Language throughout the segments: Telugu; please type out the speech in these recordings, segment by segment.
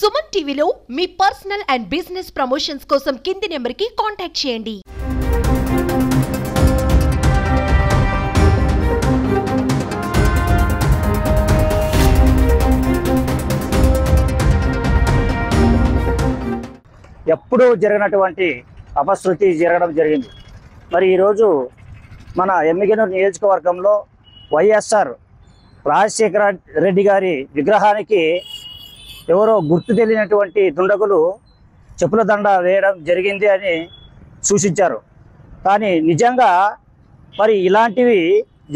సుమన్ టీవీలో మీ పర్సనల్ అండ్ బిజినెస్ ప్రమోషన్స్ కోసం కింది నెంబర్కి కాంటాక్ట్ చేయండి. ఎప్పుడూ జరిగినటువంటి అపశృతి జరగడం జరిగింది. మరి ఈరోజు మన ఎమ్మిగనూరు నియోజకవర్గంలో వైఎస్ఆర్ రాజశేఖర రెడ్డి గారి విగ్రహానికి ఎవరో గుర్తు తెలియనటువంటి దుండగులు చెప్పుల దండ వేయడం జరిగింది అని సూచించారు. కానీ నిజంగా మరి ఇలాంటివి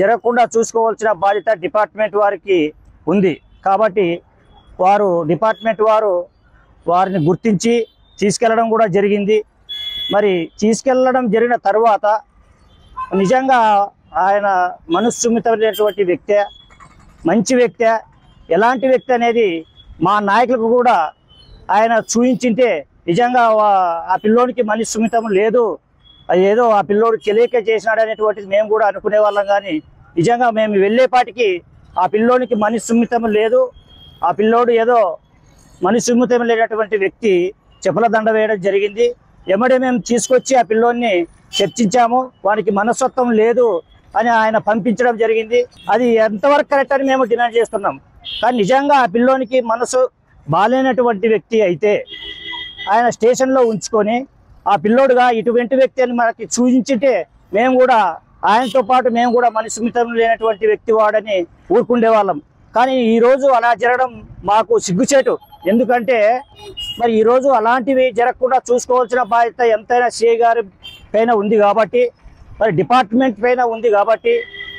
జరగకుండా చూసుకోవాల్సిన బాధ్యత డిపార్ట్మెంట్ వారికి ఉంది. కాబట్టి డిపార్ట్మెంట్ వారు వారిని గుర్తించి తీసుకెళ్లడం కూడా జరిగింది. మరి తీసుకెళ్లడం జరిగిన తర్వాత నిజంగా ఆయన మనస్సుమితమైనటువంటి వ్యక్తి, మంచి వ్యక్తి, ఎలాంటి వ్యక్తి అనేది మా నాయకులకు కూడా ఆయన చూపించింటే నిజంగా ఆ పిల్లోడికి మనిషి సుమితం లేదు, ఏదో ఆ పిల్లోడు తెలియక చేసినాడు అనేటువంటిది మేము కూడా అనుకునే వాళ్ళం. కానీ నిజంగా మేము వెళ్ళేపాటికి ఆ పిల్లోనికి మనిషి సుమితం లేదు, ఆ పిల్లోడు ఏదో మనిషి సుమితం లేనటువంటి వ్యక్తి చెప్పుల దండ వేయడం జరిగింది. ఎమ్మడే మేము తీసుకొచ్చి ఆ పిల్లోని చర్చించాము, వానికి మనస్తత్వం లేదు అని ఆయన పంపించడం జరిగింది. అది ఎంతవరకు కరెక్ట్ అని మేము డిమాండ్ చేస్తున్నాం. కానీ నిజంగా ఆ పిల్లోనికి మనసు బాలేనటువంటి వ్యక్తి అయితే ఆయన స్టేషన్లో ఉంచుకొని ఆ పిల్లోడుగా ఇటువంటి వ్యక్తి అని మనకి సూచించింటే మేము కూడా ఆయనతో పాటు మేము కూడా మనసుమితం లేనటువంటి వ్యక్తి వాడని ఊరుకుండే వాళ్ళం. కానీ ఈరోజు అలా జరగడం మాకు సిగ్గుచేటు. ఎందుకంటే మరి ఈరోజు అలాంటివి జరగకుండా చూసుకోవాల్సిన బాధ్యత ఎంతైనా సిఐ గారి పైన ఉంది కాబట్టి, మరి డిపార్ట్మెంట్ పైన ఉంది కాబట్టి,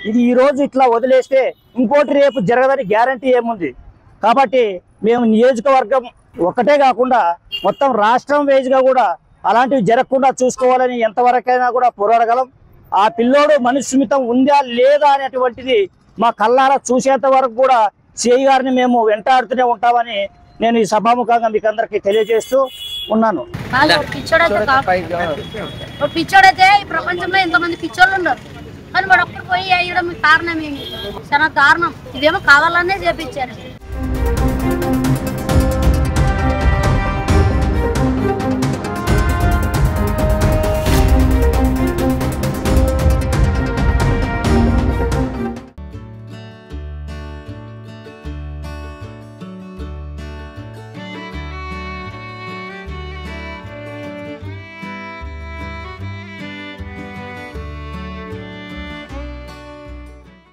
ఇది ఈరోజు ఇట్లా వదిలేస్తే ఇంకోటి రేపు జరగదని గ్యారంటీ ఏముంది. కాబట్టి మేము నియోజకవర్గం ఒక్కటే కాకుండా మొత్తం రాష్ట్రం వేజ్గా కూడా అలాంటివి జరగకుండా చూసుకోవాలని ఎంతవరకైనా కూడా పోరాడగలం. ఆ పిల్లోడు మనుస్మితం ఉందా లేదా అనేటువంటిది మా కళ్ళారా చూసేంత వరకు కూడా సిఐ గారిని మేము వెంటాడుతూనే ఉంటామని నేను ఈ సభాముఖంగా మీకు అందరికి తెలియజేస్తూ ఉన్నాను. పిచ్చోడైతే ఈ ప్రపంచంలో ఎంతమంది పిచ్చోళ్ళు ఉన్నారు, కానీ వాడు ఒక్కరు పోయి వేయడం కారణం ఏంటి? చాలా దారుణం. ఇదేమో కావాలనే చేపించారు.